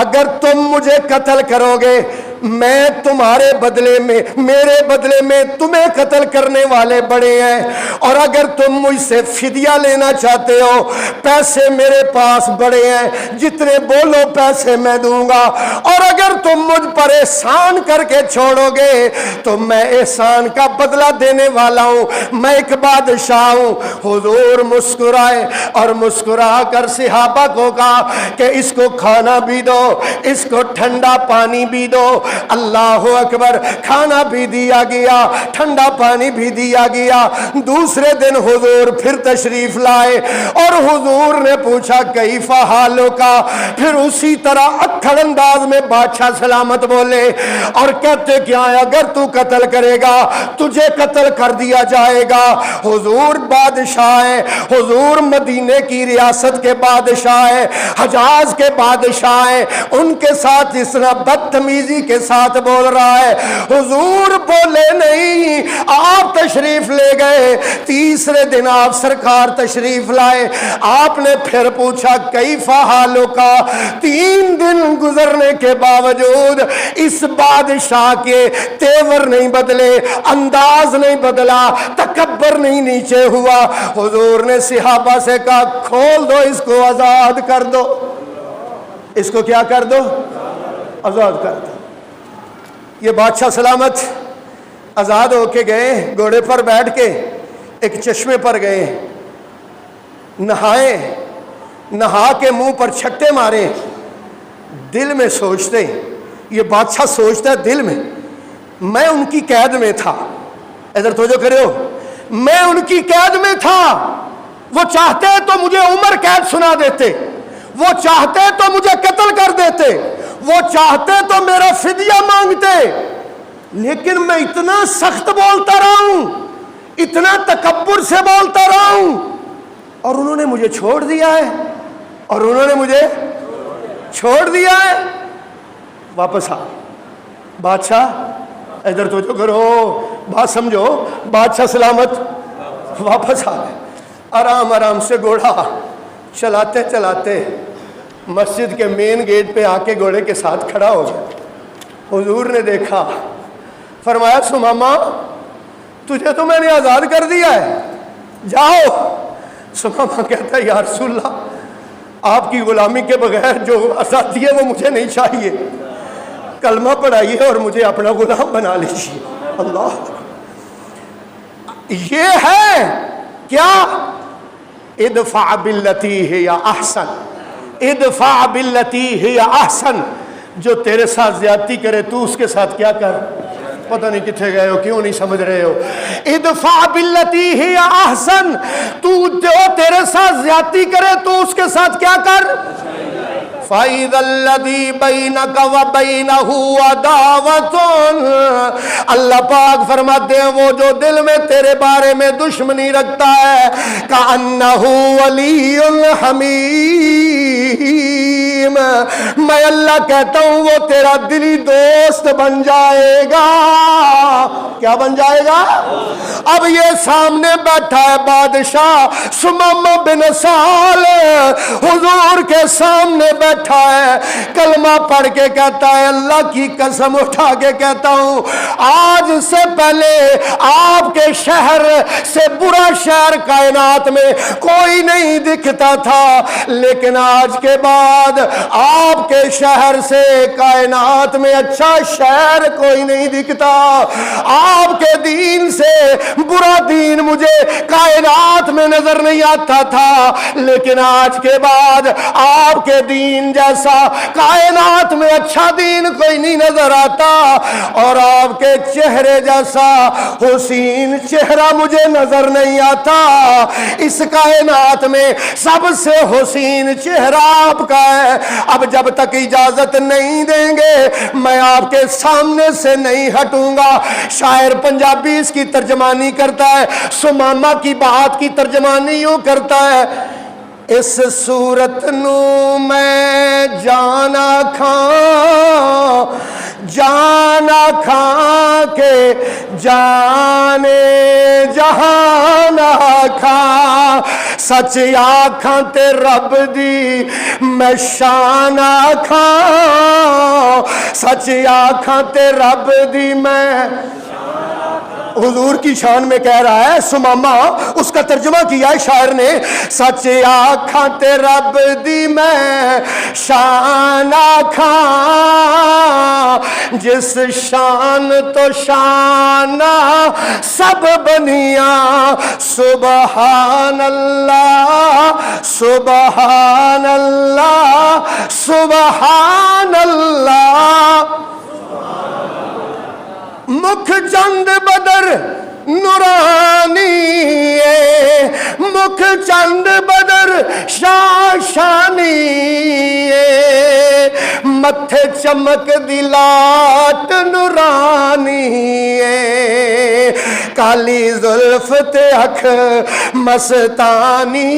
اگر تم مجھے قتل کرو گے میں تمہارے بدلے میں، میرے بدلے میں تمہیں قتل کرنے والے بڑے ہیں، اور اگر تم مجھ سے فدیہ لینا چاہتے ہو پیسے میرے پاس بڑے ہیں، جتنے بولو پیسے میں دوں گا، اور اگر تم مجھ پر احسان کر کے چھوڑو گے تو میں احسان کا بدلہ دینے والا ہوں، میں ایک بادشاہ ہوں. حضور مسکرائے اور مسکرا کر صحابہ کو کہا کہ اس کو کھانا بھی دو، اس کو ٹھنڈا پانی بھی دو. اللہ اکبر. کھانا بھی دیا گیا، ٹھنڈا پانی بھی دیا گیا. دوسرے دن حضور پھر تشریف لائے اور حضور نے پوچھا کیفا حالو کا. پھر اسی طرح اکھڑ انداز میں بادشاہ سلامت بولے اور کہتے کیا ہے اگر تو قتل کرے گا تجھے قتل کر دیا جائے گا. حضور بادشاہ ہے، حضور مدینے کی ریاست کے بادشاہ ہے، حجاز کے بادشاہ ہیں، ان کے ساتھ اس طرح بدتمیزی کے ساتھ بول رہا ہے. حضور بولے نہیں، آپ تشریف لے گئے. تیسرے دن آپ سرکار تشریف لائے. آپ نے پھر پوچھا کیفا حالو کا. 3 دن گزرنے کے باوجود اس بادشاہ کے تیور نہیں بدلے، انداز نہیں بدلا، تکبر نہیں نیچے ہوا. حضور نے صحابہ سے کہا کھول دو اس کو، آزاد کر دو. اس کو کیا کر دو؟ آزاد کر دو. یہ بادشاہ سلامت آزاد ہو کے گئے، گھوڑے پر بیٹھ کے ایک چشمے پر گئے، نہائے، نہا کے منہ پر چھٹے مارے. دل میں سوچتے، یہ بادشاہ سوچتا ہے دل میں ان کی قید میں تھا. ادھر توجہ کرے ہو، میں ان کی قید میں تھا. وہ چاہتے تو مجھے عمر قید سنا دیتے، وہ چاہتے تو مجھے قتل کر دیتے، وہ چاہتے تو میرا فدیہ مانگتے، لیکن میں اتنا سخت بولتا رہا ہوں، اتنا تکبر سے بولتا رہا ہوں، اور انہوں نے مجھے چھوڑ دیا ہے، اور انہوں نے مجھے چھوڑ دیا ہے. واپس آ. بادشاہ ادھر تو جو کرو، بات سمجھو، بادشاہ سلامت واپس آ گئے، آرام آرام سے گھوڑا چلاتے چلاتے مسجد کے مین گیٹ پہ آ کے گھوڑے کے ساتھ کھڑا ہو گیا۔ حضور نے دیکھا، فرمایا سمامہ تجھے تو میں نے آزاد کر دیا ہے، جاؤ۔ سمامہ کہتا ہے یا رسول اللہ آپ کی غلامی کے بغیر جو آزادی ہے وہ مجھے نہیں چاہیے، کلمہ پڑھائیے اور مجھے اپنا غلام بنا لیجیے۔ اللہ، یہ ہے کیا؟ ادفع باللتی ہی احسن، ادفع باللتی ہی احسن، جو تیرے ساتھ زیادتی کرے تو اس کے ساتھ کیا کر۔ پتہ نہیں کتنے گئے ہو، کیوں نہیں سمجھ رہے ہو؟ ادفع باللتی ہی احسن، تو جو تیرے ساتھ زیادتی کرے تو اس کے ساتھ کیا کر۔ فَإِذَا الَّذِي بَيْنَكَ وَبَيْنَهُ عَدَاوَةٌ، اللہ پاک فرماتے ہیں وہ جو دل میں تیرے بارے میں دشمنی رکھتا ہے، كَأَنَّهُ وَلِيٌّ حَمِيمٌ، میں اللہ کہتا ہوں وہ تیرا دلی دوست بن جائے گا۔ کیا بن جائے گا؟ اب یہ سامنے بیٹھا ہے بادشاہ سمامہ بن سال، حضور کے سامنے بیٹھا ہے، کلمہ پڑھ کے کہتا ہے اللہ کی قسم اٹھا کے کہتا ہوں آج سے پہلے آپ کے شہر سے برا شہر کائنات میں کوئی نہیں دکھتا تھا، لیکن آج کے بعد آپ کے شہر سے کائنات میں اچھا شہر کوئی نہیں دکھتا، آپ کے دین سے برا دین مجھے کائنات میں نظر نہیں آتا تھا، لیکن آج کے بعد آپ کے دین جیسا کائنات میں اچھا دین کوئی نہیں نظر آتا، اور آپ کے چہرے جیسا حسین چہرہ مجھے نظر نہیں آتا، اس کائنات میں سب سے حسین چہرہ آپ کا ہے، اب جب تک اجازت نہیں دیں گے میں آپ کے سامنے سے نہیں ہٹوں گا۔ شاعر پنجابی اس کی ترجمانی کرتا ہے، سمامہ کی بات کی ترجمانی یوں کرتا ہے، اس صورت نو میں جانا کھاں، جانا کھاں کے جانے جہان کھاں، سچ آکھاں تے رب دی میں شان کھاں، سچ آکھاں تے رب دی میں۔ حضور کی شان میں کہہ رہا ہے سمامہ، اس کا ترجمہ کیا ہے شاعر نے، سچ آکھاں تے رب دی میں شان آکھاں، جس شان تو شان سب بنیاں، سبحان اللہ سبحان اللہ سبحان اللہ۔ مکھ چند بدر نورانی، مکھ چند بدر شاشانی، متھے چمک دی لاٹ نورانی، کالی زلف تے اکھ مستانی،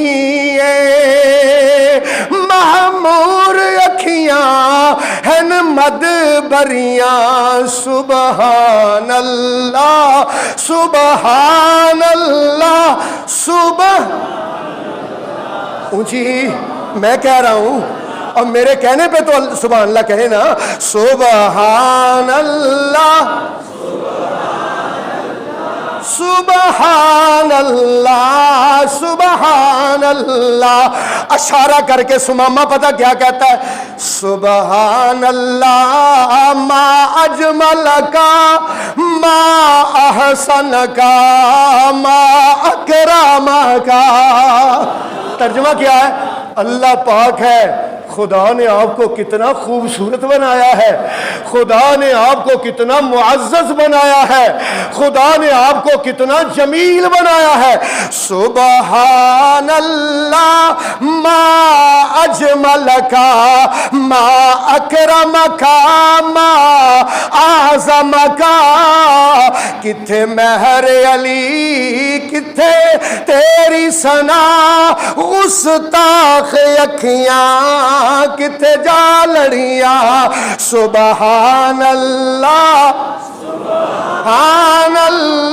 معمور اکھیاں ہن مد بریاں، سبحان اللہ سبحان اللہ سبحان۔ اونچی میں کہہ رہا ہوں اور میرے کہنے پہ تو سبحان اللہ کہے نا، سبحان اللہ سبحان اللہ سبحان اللہ۔ اشارہ کر کے سمامہ پتہ کیا کہتا ہے، سبحان اللہ ما اجمل کا ما احسن کا ما اکرم کا۔ ترجمہ کیا ہے؟ اللہ پاک ہے، خدا نے آپ کو کتنا خوبصورت بنایا ہے، خدا نے آپ کو کتنا معزز بنایا ہے، خدا نے آپ کو کتنا جمیل بنایا ہے۔ سبحان اللہ ما اجمل کا ما اکرم کا ما اعظم کا، کتھے مہر علی کتھے تیری ثنا، گستاخ اکھیاں کتھے جا لڑیاں، سبحان اللہ سبحان اللہ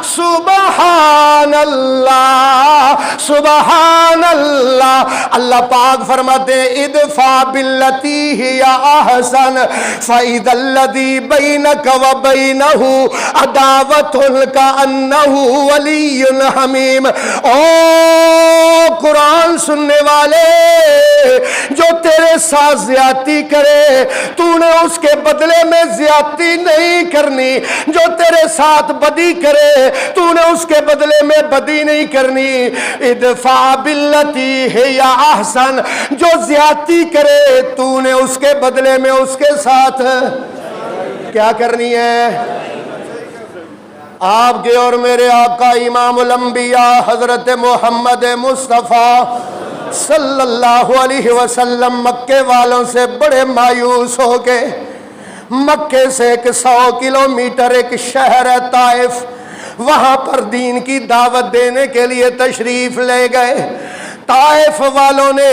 سبحان اللہ سبحان اللہ۔ اللہ پاک فرماتے ہیں ادفع باللتی ہی احسن فاذا الذی بینک وبینہ عداوۃ کأنہ ولی حمیم۔ او قرآن سننے والے، جو تیرے ساتھ زیادتی کرے تو نے اس کے بدلے میں زیادتی نہیں کرنی، جو تیرے ساتھ بدی کرے تو نے اس کے بدلے میں بدی نہیں کرنی۔ ادفع باللتی ہی احسن، جو زیادتی کرے تو نے اس کے بدلے میں اس کے ساتھ کیا کرنی ہے؟ آپ کے اور میرے آقا امام الانبیاء حضرت محمد مصطفیٰ صلی اللہ علیہ وسلم مکے والوں سے بڑے مایوس ہو کے مکے سے 100 کلومیٹر ایک شہر ہے طائف، وہاں پر دین کی دعوت دینے کے لیے تشریف لے گئے۔ طائف والوں نے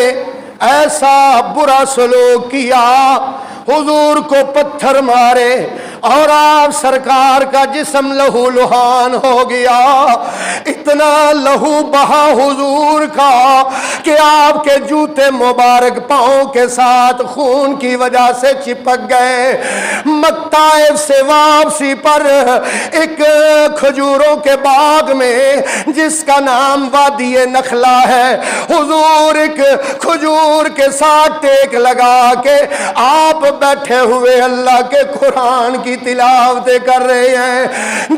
ایسا برا سلوک کیا، حضور کو پتھر مارے اور آپ سرکار کا جسم لہو لہان ہو گیا۔ اتنا لہو بہا حضور کا کہ آپ کے جوتے مبارک پاؤں کے ساتھ خون کی وجہ سے چپک گئے۔ طائف سے واپسی پر ایک کھجوروں کے باغ میں جس کا نام وادی نخلا ہے، حضور ایک کھجور کے ساتھ ٹیک لگا کے آپ بیٹھے ہوئے اللہ کے قرآن کی تلاوتیں کر رہے ہیں،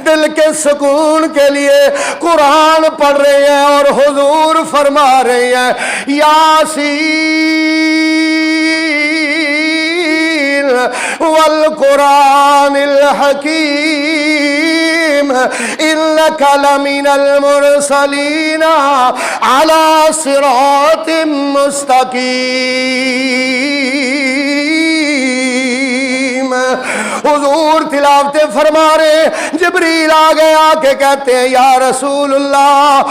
دل کے سکون کے لیے قرآن پڑھ رہے ہیں اور حضور فرما رہے ہیں یاسین والقرآن الحکیم انک لمن المرسلین علی صراط مستقیم۔ حضور تلاوتیں فرما رہے، جبریل آ گئے، آ کے کہتے ہیں یا رسول اللہ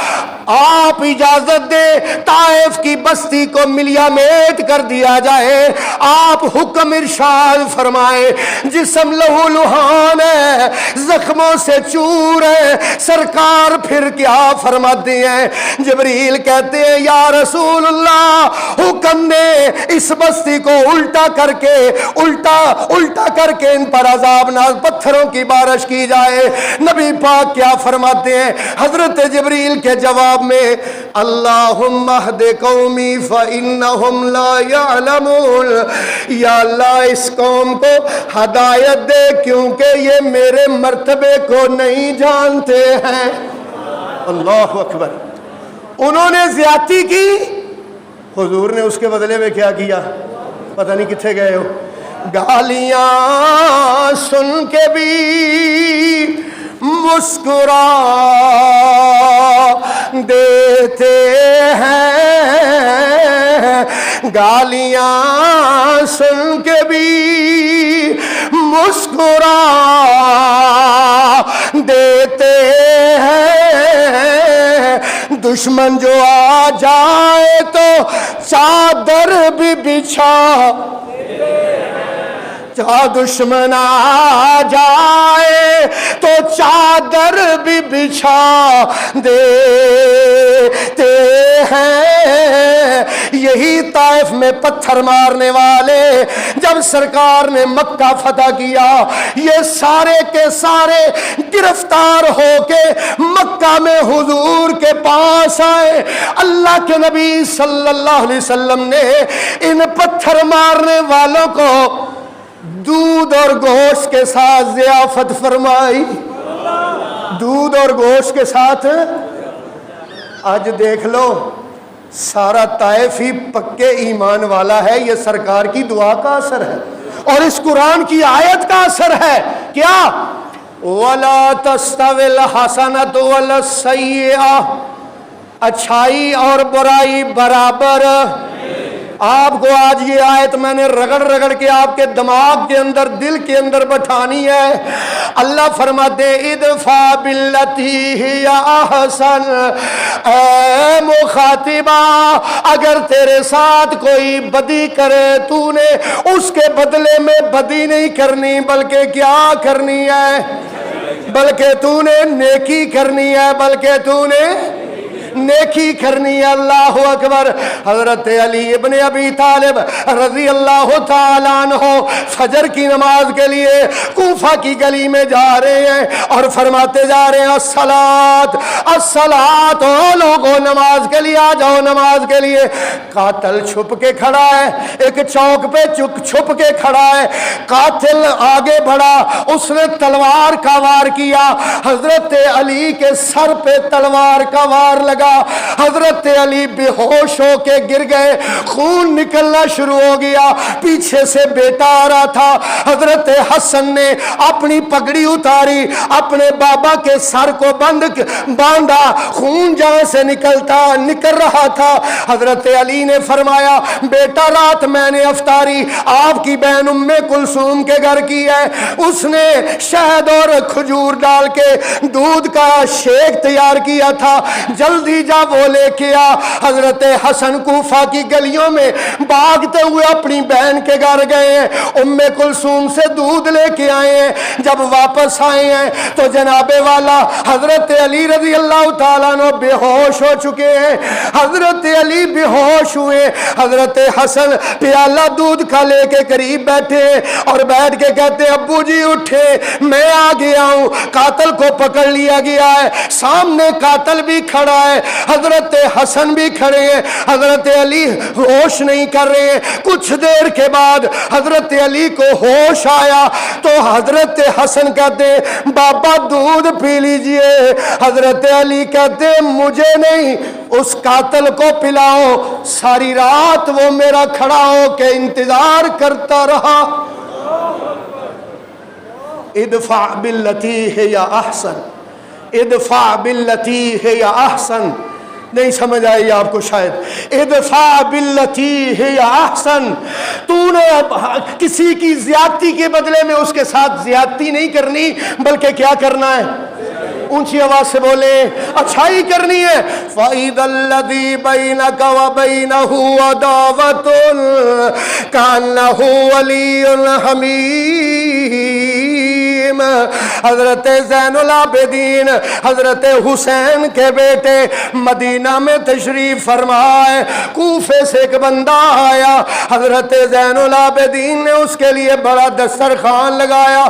آپ اجازت دے طائف کی بستی کو ملیا میٹ کر دیا جائے، آپ حکم ارشاد فرمائے۔ جسم لہو لہان ہے، زخموں سے چور ہے، سرکار پھر کیا فرماتے ہیں؟ جبریل کہتے ہیں یا رسول اللہ حکم دے اس بستی کو الٹا کر کے ان پر عذاب ناز پتھروں کی بارش کی جائے۔ نبی پاک کیا فرماتے ہیں حضرت جبریل کے جواب میں؟ اللہم اہد قومی فإنہم لا یعلمون، یا اللہ اس قوم کو ہدایت دے کیونکہ یہ میرے مرتبے کو نہیں جانتے ہیں۔ اللہ اکبر۔ انہوں نے زیادتی کی، حضور نے اس کے بدلے میں کیا کیا؟ پتہ نہیں کتنے گئے ہو۔ گالیاں سن کے بھی مسکرا دیتے ہیں، گالیاں سن کے بھی مسکرا دیتے ہیں، دشمن جو آ جائے تو چادر بھی بچھا، دشمن آ جائے تو چادر بھی بچھا دیتے ہیں۔ یہی طائف میں پتھر مارنے والے جب سرکار نے مکہ فتح کیا، یہ سارے کے سارے گرفتار ہو کے مکہ میں حضور کے پاس آئے۔ اللہ کے نبی صلی اللہ علیہ وسلم نے ان پتھر مارنے والوں کو دودھ اور گوشت کے ساتھ ضیافت فرمائی، دودھ اور گوشت کے ساتھ۔ آج دیکھ لو سارا طائف ہی پکے ایمان والا ہے، یہ سرکار کی دعا کا اثر ہے اور اس قرآن کی آیت کا اثر ہے۔ کیا؟ وَلَا تَسْتَوِي الْحَسَنَةُ وَلَا السَّيِّئَةُ، اچھائی اور برائی برابر۔ آپ کو آج یہ آیت میں نے رگڑ رگڑ کے آپ کے دماغ کے اندر دل کے اندر بٹھانی ہے۔ اللہ فرماتے ادفع باللتی ہی احسن، اے مخاطبہ اگر تیرے ساتھ کوئی بدی کرے تو نے اس کے بدلے میں بدی نہیں کرنی بلکہ کیا کرنی ہے؟ بلکہ تو نے نیکی کرنی ہے، بلکہ تو نے نیکی کرنی ہے۔ اللہ اکبر۔ حضرت علی ابن ابی طالب رضی اللہ تعالیٰ عنہ فجر کی نماز کے لیے کوفہ کی گلی میں جا رہے ہیں اور فرماتے جا رہے ہیں الصلاۃ الصلاۃ، او لوگوں نماز کے لیے آ جاؤ، نماز کے لیے۔ قاتل چھپ کے کھڑا ہے، ایک چوک پہ چھپ کے کھڑا ہے۔ قاتل آگے بڑھا، اس نے تلوار کا وار کیا، حضرت علی کے سر پہ تلوار کا وار لگا۔ حضرت علی بے ہوش ہو کے گر گئے، خون نکلنا شروع ہو گیا۔ پیچھے سے بیٹا آ رہا تھا، حضرت حسن نے اپنی پگڑی اتاری، اپنے بابا کے سر کو باندھا، خون جہاں سے نکل رہا تھا۔ حضرت علی نے فرمایا بیٹا رات میں نے افطاری آپ کی بہن ام کلثوم کے گھر کی ہے، اس نے شہد اور کھجور ڈال کے دودھ کا شیک تیار کیا تھا، جلدی جا وہ لے کے آ۔ حضرت حسن کوفہ کی گلیوں میں بھاگتے ہوئے اپنی بہن کے گھر گئے ہیں، ام کلثوم سے دودھ لے کے آئے ہیں۔ جب واپس آئے ہیں تو جناب والا حضرت علی رضی اللہ تعالیٰ عنہ بے ہوش ہو چکے ہیں۔ حضرت علی بے ہوش ہوئے، حضرت حسن پیالہ دودھ کا لے کے قریب بیٹھے اور بیٹھ کے کہتے ابو جی اٹھے، میں آ گیا ہوں، قاتل کو پکڑ لیا گیا ہے، سامنے قاتل بھی کھڑا ہے، حضرت حسن بھی کھڑے ہیں، حضرت علی ہوش نہیں کر رہے ہیں۔ کچھ دیر کے بعد حضرت علی کو ہوش آیا تو حضرت حسن کہتے ہیں بابا دودھ پی لیجئے۔ حضرت علی کہتے ہیں مجھے نہیں، اس قاتل کو پلاؤ۔ ساری رات وہ میرا کھڑا ہو کے انتظار کرتا رہا۔ ادفع باللتی ہی احسن، ادفع باللتی ہی احسن، نہیں سمجھ آئی آپ کو شاید۔ ادفع باللتی ہی احسن، تو نے کسی کی زیادتی کے بدلے میں اس کے ساتھ زیادتی نہیں کرنی، بلکہ کیا کرنا ہے؟ اونچی آواز سے بولے، اچھائی کرنی ہے۔ فَإِذَا الَّذِي بَيْنَكَ وَبَيْنَهُ عَدَاوَةٌ كَأَنَّهُ وَلِيٌّ حَمِيمٌ۔ حضرت زین العابدین حضرت حسین کے بیٹے مدینہ میں تشریف فرمائے، کوفے سے ایک بندہ آیا، حضرت زین العابدین نے اس کے لیے بڑا دسترخوان لگایا،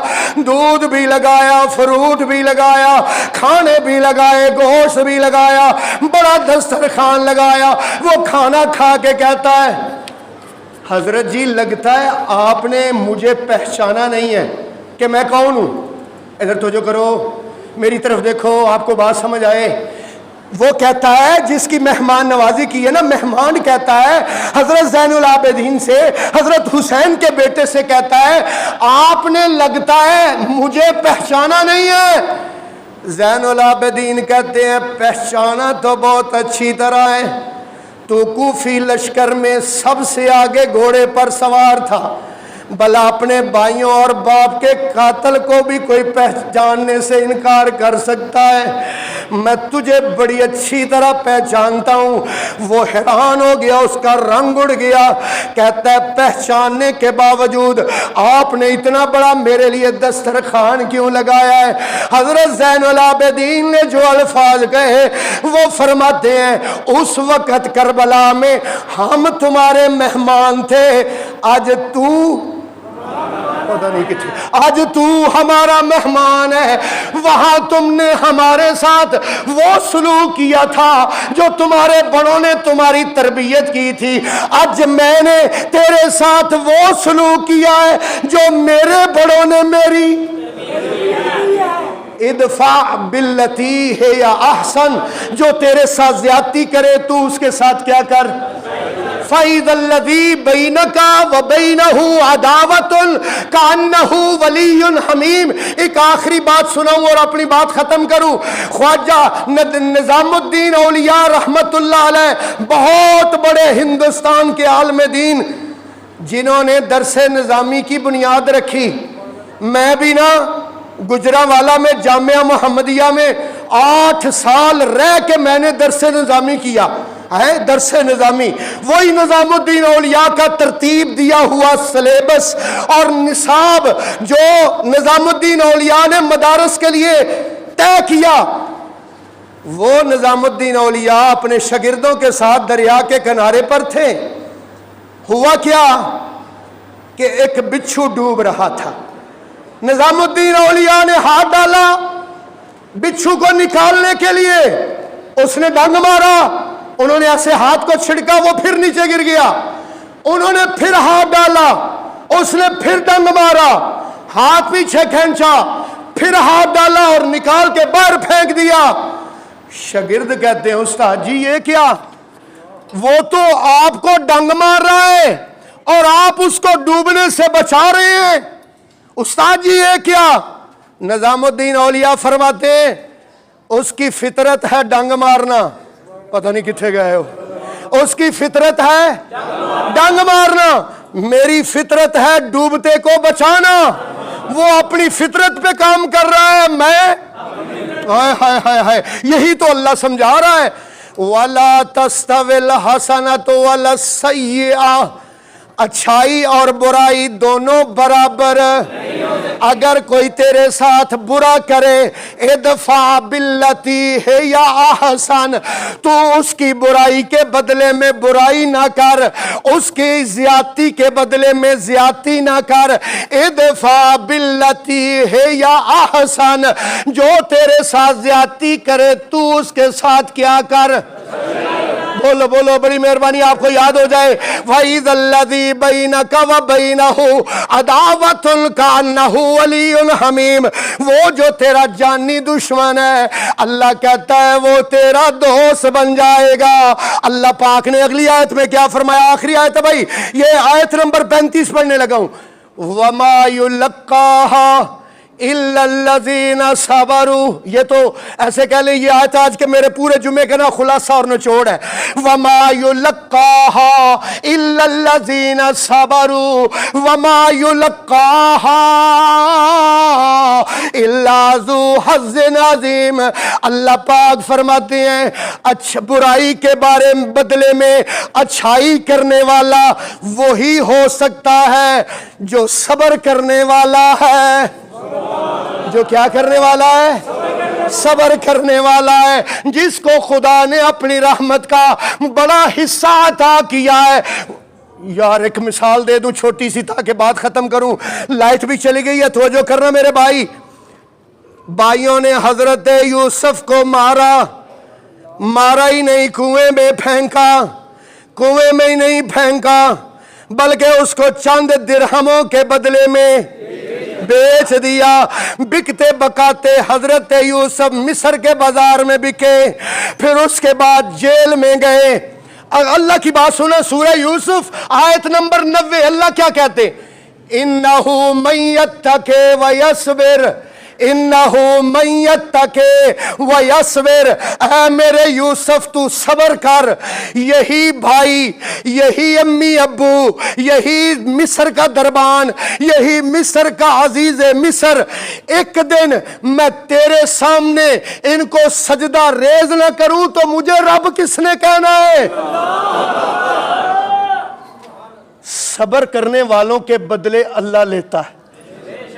دودھ بھی لگایا، فروٹ بھی لگایا، کھانے بھی لگائے، گوشت بھی لگایا، بڑا دسترخوان لگایا۔ وہ کھانا کھا کے کہتا ہے حضرت جی لگتا ہے آپ نے مجھے پہچانا نہیں ہے کہ میں کون ہوں۔ ادھر توجہ کرو، میری طرف دیکھو، آپ کو بات سمجھ آئے۔ وہ کہتا ہے جس کی مہمان نوازی کی ہے نا، مہمان کہتا ہے حضرت زین العابدین سے، حضرت حسین کے بیٹے سے کہتا ہے آپ نے لگتا ہے مجھے پہچانا نہیں ہے۔ زین العابدین کہتے ہیں پہچانا تو بہت اچھی طرح ہے، تو کوفی لشکر میں سب سے آگے گھوڑے پر سوار تھا، بھلا اپنے بھائیوں اور باپ کے قاتل کو بھی کوئی پہچاننے سے انکار کر سکتا ہے؟ میں تجھے بڑی اچھی طرح پہچانتا ہوں۔ وہ حیران ہو گیا، اس کا رنگ اڑ گیا، کہتا ہے پہچاننے کے باوجود آپ نے اتنا بڑا میرے لیے دسترخوان کیوں لگایا ہے؟ حضرت زین العابدین نے جو الفاظ کہے وہ فرماتے ہیں اس وقت کربلا میں ہم تمہارے مہمان تھے، آج تو پتہ نہیں کتنے، آج تو ہمارا مہمان ہے۔ وہاں تم نے ہمارے ساتھ وہ سلوک کیا تھا جو تمہارے بڑوں نے تمہاری تربیت کی تھی، آج میں نے تیرے ساتھ وہ سلوک کیا ہے جو میرے بڑوں نے میری۔ ادفع باللتی ہی احسن، جو تیرے ساتھ زیادتی کرے تو اس کے ساتھ کیا کر۔ فَإِذَا الَّذِي بَيْنَكَ وَبَيْنَهُ عَدَاوَةٌ كَأَنَّهُ وَلِيٌّ حَمِيمٌ۔ ایک آخری بات سناؤں اور اپنی بات ختم کروں۔ خواجہ نظام الدین اولیاء رحمت اللہ علیہ بہت بڑے ہندوستان کے عالم دین جنہوں نے درس نظامی کی بنیاد رکھی، میں بھی نا گجرانوالہ میں جامعہ محمدیہ میں 8 سال رہ کے میں نے درس نظامی کیا۔ ہے درس نظامی، وہی نظام الدین اولیاء کا ترتیب دیا ہوا سلیبس اور نصاب جو نظام الدین اولیاء نے مدارس کے لیے طے کیا، وہ نظام الدین اولیاء اپنے شاگردوں کے ساتھ دریا کے کنارے پر تھے۔ ہوا کیا کہ ایک بچھو ڈوب رہا تھا، نظام الدین اولیاء نے ہاتھ ڈالا بچھو کو نکالنے کے لیے، اس نے ڈنگ مارا، انہوں نے ایسے ہاتھ کو چھڑکا، وہ پھر نیچے گر گیا، انہوں نے پھر ہاتھ ڈالا، اس نے پھر ڈنگ مارا، ہاتھ پیچھے کھینچا، پھر ہاتھ ڈالا اور نکال کے باہر پھینک دیا۔ شاگرد کہتے ہیں استاد جی یہ کیا؟ وہ تو آپ کو ڈنگ مار رہا ہے اور آپ اس کو ڈوبنے سے بچا رہے ہیں، استاد جی یہ کیا؟ نظام الدین اولیاء فرماتے ہیں اس کی فطرت ہے ڈنگ مارنا، پتہ نہیں کتنے گئے ہو، اس کی فطرت ہے ڈنگ مارنا، میری فطرت ہے ڈوبتے کو بچانا، وہ اپنی فطرت پہ کام کر رہا ہے، میں ہائے ہائے ہائے ہائے، یہی تو اللہ سمجھا رہا ہے وَلَا تَسْتَوِي الْحَسَنَةُ وَلَا السَّيِّئَةُ، اچھائی اور برائی دونوں برابر، اگر کوئی تیرے ساتھ برا کرے ادفع باللتی ہی احسن، تو اس کی برائی کے بدلے میں برائی نہ کر، اس کی زیادتی کے بدلے میں زیادتی نہ کر، ادفع باللتی ہی احسن، جو تیرے ساتھ زیادتی کرے تو اس کے ساتھ کیا کر، بولو بولو بڑی مہربانی آپ کو یاد ہو جائے، وَإِذَا الَّذِي بَيْنَكَ وَبَيْنَهُ عَدَاوَةٌ كَأَنَّهُ وَلِيٌّ حَمِيمٌ، وہ جو تیرا جانی دشمن ہے اللہ کہتا ہے وہ تیرا دوست بن جائے گا۔ اللہ پاک نے اگلی آیت میں کیا فرمایا؟ آخری آیت ہے بھائی، یہ آیت نمبر 35 پڑھنے لگا ہوں، وَمَا يُلَقَّاهَا إِلَّا الَّذِينَ صَبَرُوا، یہ تو ایسے کہہ لیں یہ آیت آج کے میرے پورے جمعے کا نا خلاصہ اور نچوڑ ہے، وَمَا يُلَقَّاهَا إِلَّا الَّذِينَ صَبَرُوا وَمَا يُلَقَّاهَا إِلَّا ذُو حَظٍّ عَظِيمٍ۔ اللہ پاک فرماتے ہیں برائی کے بارے بدلے میں اچھائی کرنے والا وہی ہو سکتا ہے جو صبر کرنے والا ہے، جو کیا کرنے والا ہے؟ صبر کرنے والا ہے، جس کو خدا نے اپنی رحمت کا بڑا حصہ عطا کیا ہے۔ یار ایک مثال دے دوں چھوٹی سی تاکہ بات ختم کروں، لائٹ بھی چلی گئی ہے توجہ کرنا میرے بھائی، بھائیوں نے حضرت یوسف کو مارا ہی نہیں، کنویں میں پھینکا، کنویں میں ہی نہیں پھینکا بلکہ اس کو چند درہموں کے بدلے میں بیچ دیا۔ بکتے بکاتے حضرت یوسف مصر کے بازار میں بکے، پھر اس کے بعد جیل میں گئے۔ اللہ کی بات سنا، سورہ یوسف آیت نمبر 90، اللہ کیا کہتے؟ اِنَّهُ مَن يَتَّقِ وَيَصْبِرْ، اِنَّهُ مَن يَتَّقِ وَيَصْبِرْ، اے میرے یوسف تو صبر کر، یہی بھائی، یہی امی ابو، یہی مصر کا دربان، یہی مصر کا عزیز مصر، ایک دن میں تیرے سامنے ان کو سجدہ ریز نہ کروں تو مجھے رب کس نے کہنا ہے؟ صبر کرنے والوں کے بدلے اللہ لیتا ہے،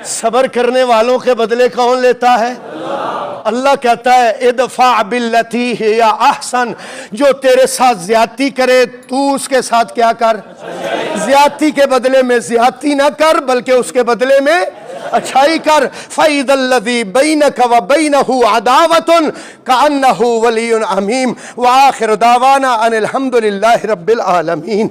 صبر کرنے والوں کے بدلے کون لیتا ہے؟ اللہ کہتا ہے ادفع باللتی ہی احسن، جو تیرے ساتھ زیادتی کرے تو اس کے ساتھ کیا کر، زیادتی کے بدلے میں زیادتی نہ کر بلکہ اس کے بدلے میں اچھائی کر۔ فَإِذَا الَّذِي بَيْنَكَ وَبَيْنَهُ عَدَاوَةٌ كَأَنَّهُ وَلِيٌّ حَمِيمٌ وَآخِرُ دَعْوَانَا أَنِ الْحَمْدُ لِلَّهِ رَبِّ الْعَالَمِينَ۔